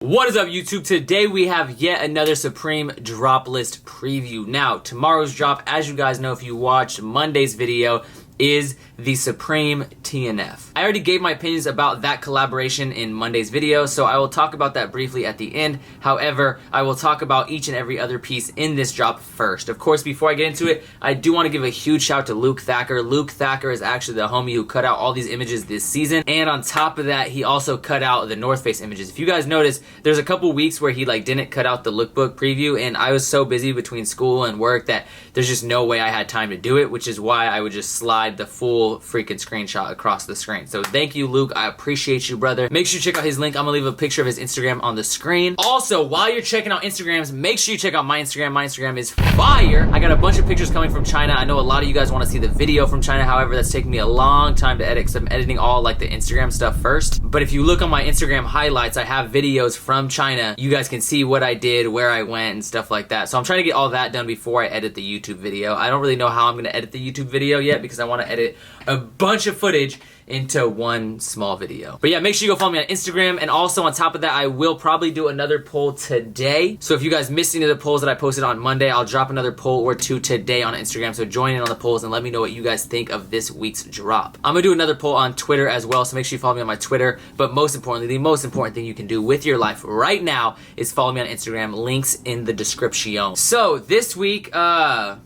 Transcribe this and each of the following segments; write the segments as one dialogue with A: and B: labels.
A: What is up, YouTube? Today we have yet another Supreme drop list preview. Now, tomorrow's drop, as you guys know if you watched Monday's video, is the Supreme TNF. I already gave my opinions about that collaboration in Monday's video, so I will talk about that briefly at the end. However, I will talk about each and every other piece in this drop first. Of course, before I get into it, I do want to give a huge shout out to Luke Thacker. Luke Thacker is actually the homie who cut out all these images this season, and on top of that, he also cut out the North Face images. If you guys notice, there's a couple weeks where he didn't cut out the lookbook preview, and I was so busy between school and work that there's just no way I had time to do it, which is why I would just slide the full freaking screenshot across the screen. So thank you, Luke. I appreciate you, brother. Make sure you check out his link. I'm gonna leave a picture of his Instagram on the screen. Also, while you're checking out Instagrams, make sure you check out my Instagram. My Instagram is fire. I got a bunch of pictures coming from China. I know a lot of you guys want to see the video from China. However, that's taking me a long time to edit because I'm editing all the Instagram stuff first. But if you look on my Instagram highlights, I have videos from China. You guys can see what I did, where I went, and stuff like that. So I'm trying to get all that done before I edit the YouTube video. I don't really know how I'm gonna edit the YouTube video yet because I want to edit a bunch of footage into one small video. But yeah, make sure you go follow me on Instagram, and also on top of that, I will probably do another poll today. So if you guys missed any of the polls that I posted on Monday, I'll drop another poll or two today on Instagram. So join in on the polls and let me know what you guys think of this week's drop. I'm gonna do another poll on Twitter as well, so make sure you follow me on my Twitter. But most importantly, the most important thing you can do with your life right now is follow me on Instagram. Links in the description. So this week, yeah,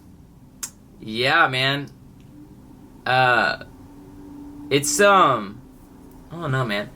A: man. It's, I don't know, man.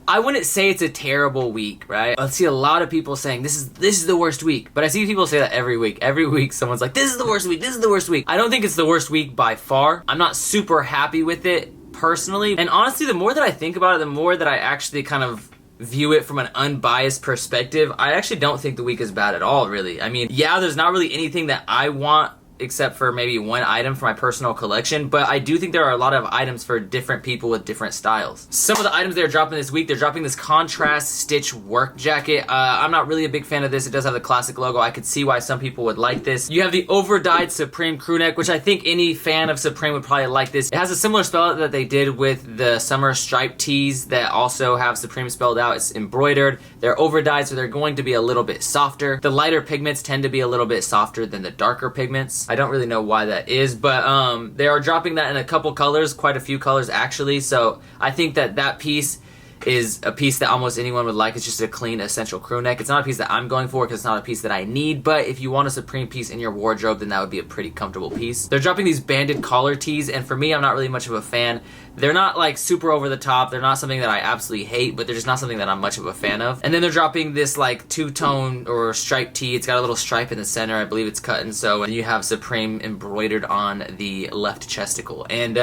A: I wouldn't say it's a terrible week, right? I see a lot of people saying this is the worst week, but I see people say that every week. Every week someone's like, this is the worst week, this is the worst week. I don't think it's the worst week by far. I'm not super happy with it personally. And honestly, the more that I think about it, the more that I actually kind of view it from an unbiased perspective, I actually don't think the week is bad at all, really. I mean, yeah, there's not really anything that I want except for maybe one item for my personal collection, but I do think there are a lot of items for different people with different styles. Some of the items they're dropping this week, they're dropping this contrast stitch work jacket. I'm not really a big fan of this. It does have the classic logo. I could see why some people would like this. You have the over-dyed Supreme crew neck, which I think any fan of Supreme would probably like this. It has a similar spell that they did with the summer striped tees that also have Supreme spelled out. It's embroidered. They're over-dyed, so they're going to be a little bit softer. The lighter pigments tend to be a little bit softer than the darker pigments. I don't really know why that is, but they are dropping that in a couple colors, quite a few colors actually, so I think that piece is a piece that almost anyone would like. It's just a clean essential crew neck. It's not a piece that I'm going for because it's not a piece that I need, but if you want a Supreme piece in your wardrobe, then that would be a pretty comfortable piece. They're dropping these banded collar tees, and for me, I'm not really much of a fan. They're not super over the top. They're not something that I absolutely hate, but they're just not something that I'm much of a fan of. And then they're dropping this two-tone or striped tee. It's got a little stripe in the center. I believe it's cut and sew, and you have Supreme embroidered on the left chesticle. And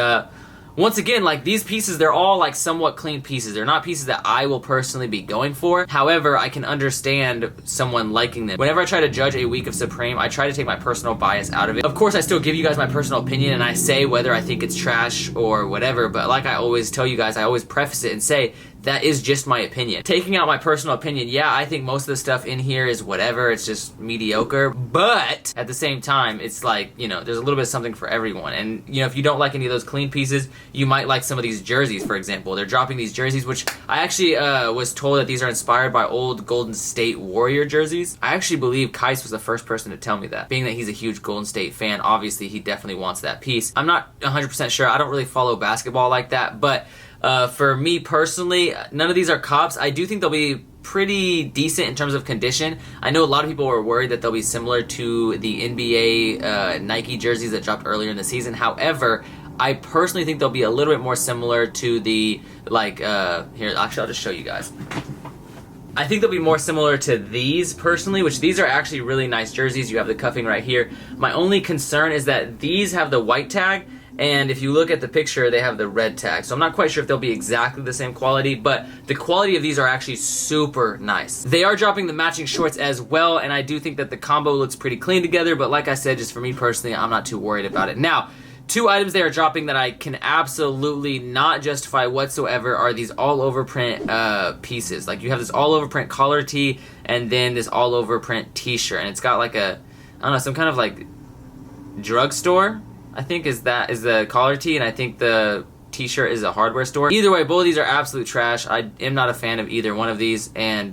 A: once again, these pieces, they're all somewhat clean pieces. They're not pieces that I will personally be going for. However, I can understand someone liking them. Whenever I try to judge a week of Supreme, I try to take my personal bias out of it. Of course, I still give you guys my personal opinion, and I say whether I think it's trash or whatever, but like I always tell you guys, I always preface it and say, that is just my opinion. Taking out my personal opinion, yeah, I think most of the stuff in here is whatever, it's just mediocre, but at the same time, it's there's a little bit of something for everyone. And, if you don't like any of those clean pieces, you might like some of these jerseys, for example. They're dropping these jerseys, which I actually was told that these are inspired by old Golden State Warrior jerseys. I actually believe Kais was the first person to tell me that. Being that he's a huge Golden State fan, obviously he definitely wants that piece. I'm not 100% sure. I don't really follow basketball like that, but for me personally, none of these are cops. I do think they'll be pretty decent in terms of condition. I know a lot of people were worried that they'll be similar to the NBA Nike jerseys that dropped earlier in the season. However, I personally think they'll be a little bit more similar to the, here, actually I'll just show you guys. I think they'll be more similar to these personally, which these are actually really nice jerseys. You have the cuffing right here. My only concern is that these have the white tag, and if you look at the picture, they have the red tag. So I'm not quite sure if they'll be exactly the same quality, but the quality of these are actually super nice. They are dropping the matching shorts as well, and I do think that the combo looks pretty clean together, but like I said, just for me personally, I'm not too worried about it. Now, two items they are dropping that I can absolutely not justify whatsoever are these all-over print pieces. You have this all-over print collar tee, and then this all-over print t-shirt, and it's got I don't know, some kind of drugstore, I think is the collar tee, and I think the t-shirt is a hardware store. Either way, both of these are absolute trash. I am not a fan of either one of these, and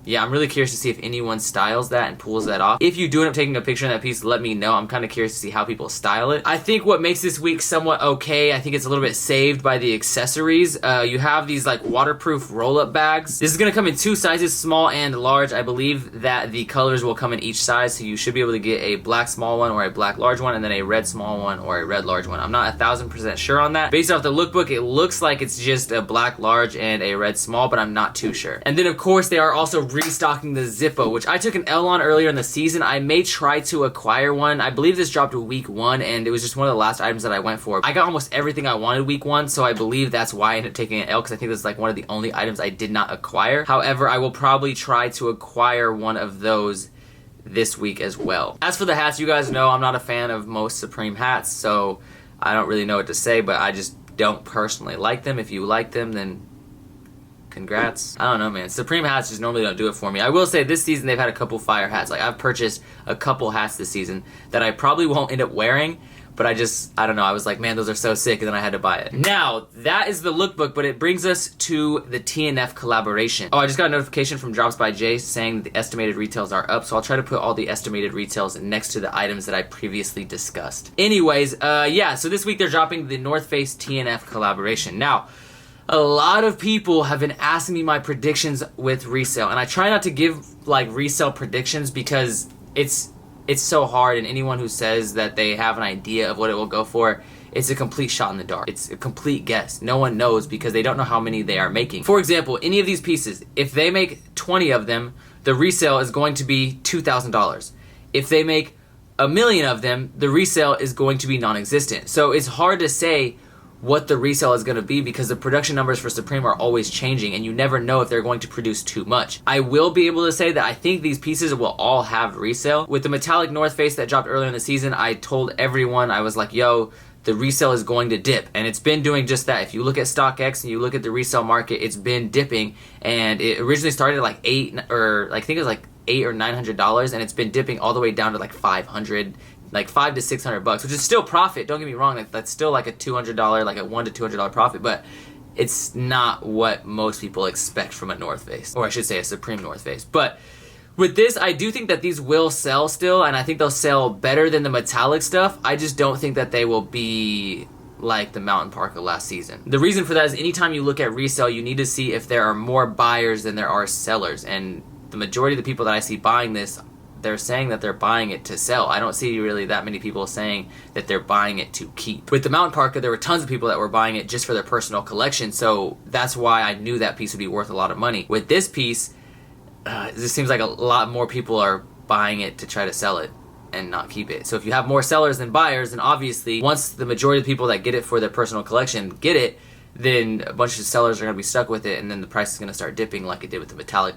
A: yeah, I'm really curious to see if anyone styles that and pulls that off. If you do end up taking a picture of that piece, let me know. I'm kind of curious to see how people style it. I think what makes this week somewhat okay, I think it's a little bit saved by the accessories. You have these like waterproof roll-up bags. This is gonna come in 2 sizes, small and large. I believe that the colors will come in each size, so you should be able to get a black small one or a black large one, and then a red small one or a red large one. I'm not 1000% sure on that. Based off the lookbook, it looks like it's just a black large and a red small, but I'm not too sure. And then of course they are also restocking the Zippo, which I took an L on earlier in the season. I may try to acquire one. I believe this dropped week 1, and it was just one of the last items that I went for. I got almost everything I wanted week 1, so I believe that's why I ended up taking an L, because I think this is like one of the only items I did not acquire. However, I will probably try to acquire one of those this week as well. As for the hats, you guys know I'm not a fan of most Supreme hats, so I don't really know what to say, but I just don't personally like them. If you like them, then congrats. I don't know, man. Supreme hats just normally don't do it for me. I will say this season they've had a couple fire hats. Like, I've purchased a couple hats this season that I probably won't end up wearing, but I don't know. I was like, man, those are so sick, and then I had to buy it. Now, that is the lookbook, but it brings us to the TNF collaboration. Oh, I just got a notification from Drops by Jay saying that the estimated retails are up, so I'll try to put all the estimated retails next to the items that I previously discussed. Anyways, yeah, so this week they're dropping the North Face TNF collaboration. Now, a lot of people have been asking me my predictions with resale, and I try not to give like resale predictions because it's so hard, and anyone who says that they have an idea of what it will go for, it's a complete shot in the dark. It's a complete guess. No one knows because they don't know how many they are making. For example, any of these pieces, if they make 20 of them, the resale is going to be $2,000. If they make 1 million of them, the resale is going to be non-existent. So it's hard to say what the resale is going to be because the production numbers for Supreme are always changing, and you never know if they're going to produce too much. I will be able to say that I think these pieces will all have resale. With the metallic North Face that dropped earlier in the season, I told everyone, I was like, yo, the resale is going to dip, and it's been doing just that. If you look at StockX and you look at the resale market, it's been dipping, and it originally started at like $8 or I think it was like $800 or $900, and it's been dipping all the way down to like $500, like $500 to $600, which is still profit. Don't get me wrong, that's still like a $200, like a $100 to $200 profit, but it's not what most people expect from a North Face, or I should say a Supreme North Face. But with this, I do think that these will sell still, and I think they'll sell better than the metallic stuff. I just don't think that they will be like the Mountain Parka last season. The reason for that is anytime you look at resale, you need to see if there are more buyers than there are sellers, and the majority of the people that I see buying this, they're saying that they're buying it to sell. I don't see really that many people saying that they're buying it to keep. With the Mountain Parka, there were tons of people that were buying it just for their personal collection, so that's why I knew that piece would be worth a lot of money. With this piece, it just seems like a lot more people are buying it to try to sell it and not keep it. So if you have more sellers than buyers, then obviously once the majority of the people that get it for their personal collection get it, then a bunch of sellers are going to be stuck with it, and then the price is going to start dipping like it did with the metallic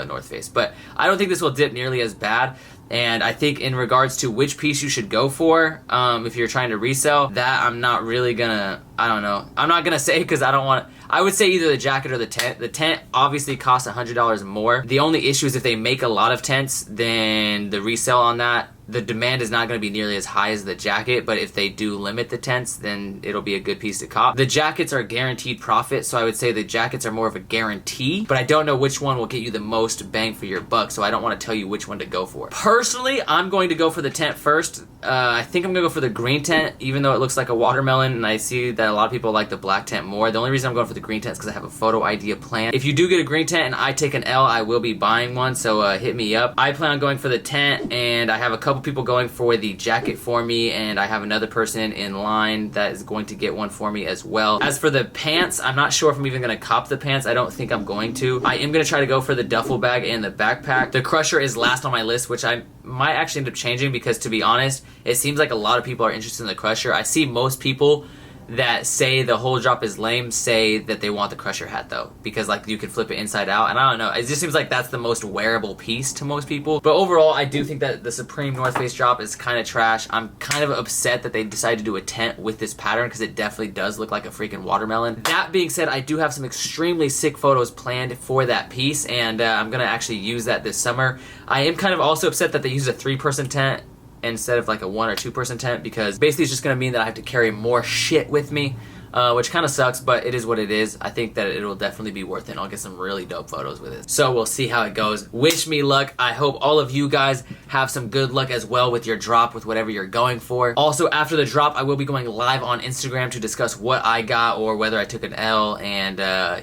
A: North Face. But I don't think this will dip nearly as bad, and I think in regards to which piece you should go for, if you're trying to resell, that I'm not really going to, I don't know. I'm not going to say because I don't want to. I would say either the jacket or the tent. The tent obviously costs $100 more. The only issue is if they make a lot of tents, then the resale on that, the demand is not going to be nearly as high as the jacket, but if they do limit the tents, then it'll be a good piece to cop. The jackets are guaranteed profit, so I would say the jackets are more of a guarantee, but I don't know which one will get you the most bang for your buck, so I don't want to tell you which one to go for. Personally, I'm going to go for the tent first. I think I'm going to go for the green tent, even though it looks like a watermelon, and I see that a lot of people like the black tent more. The only reason I'm going for the green tent is because I have a photo idea plan. If you do get a green tent and I take an L, I will be buying one, so hit me up. I plan on going for the tent, and I have a couple people going for the jacket for me, and I have another person in line that is going to get one for me as well. As for the pants, I'm not sure if I'm even going to cop the pants. I don't think I'm going to. I am going to try to go for the duffel bag and the backpack. The crusher is last on my list, which I might actually end up changing because, to be honest, it seems like a lot of people are interested in the crusher. I see most people that say the whole drop is lame say that they want the crusher hat though, because like you can flip it inside out, and I don't know, it just seems like that's the most wearable piece to most people. But overall, I do think that the Supreme North Face drop is kind of trash. I'm kind of upset that they decided to do a tent with this pattern because it definitely does look like a freaking watermelon. That being said, I do have some extremely sick photos planned for that piece, and I'm gonna actually use that this summer. I am kind of also upset that they use a 3-person tent instead of like a 1 or 2 person tent, because basically it's just going to mean that I have to carry more shit with me. which kind of sucks, but it is what it is. I think that it'll definitely be worth it, and I'll get some really dope photos with it. So we'll see how it goes. Wish me luck. I hope all of you guys have some good luck as well with your drop, with whatever you're going for. Also, after the drop, I will be going live on Instagram to discuss what I got or whether I took an L, and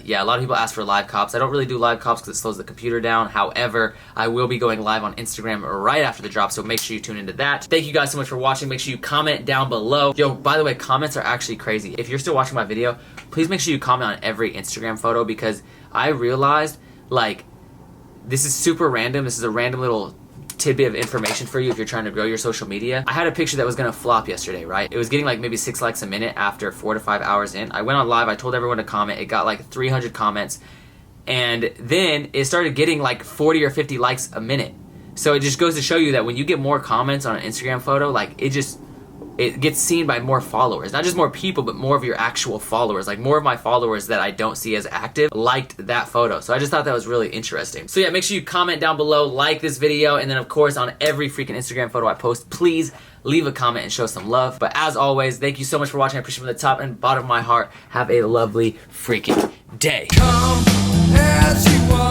A: yeah, a lot of people ask for live cops. I don't really do live cops because it slows the computer down. However, I will be going live on Instagram right after the drop, so make sure you tune into that. Thank you guys so much for watching. Make sure you comment down below. Yo, by the way, comments are actually crazy. If you're still watching my video, please make sure you comment on every Instagram photo, because I realized, like, this is super random. This is a random little tidbit of information for you if you're trying to grow your social media. I had a picture that was gonna flop yesterday, right? It was getting like maybe 6 likes a minute after 4 to 5 hours in. I went on live, I told everyone to comment. It got like 300 comments, and then it started getting like 40 or 50 likes a minute. So it just goes to show you that when you get more comments on an Instagram photo, like, it gets seen by more followers. Not just more people, but more of your actual followers. Like, more of my followers that I don't see as active liked that photo. So I just thought that was really interesting. So yeah, make sure you comment down below, like this video, and then of course on every freaking Instagram photo I post, please leave a comment and show some love. But as always, thank you so much for watching. I appreciate it from the top and bottom of my heart. Have a lovely freaking day. Come as you are.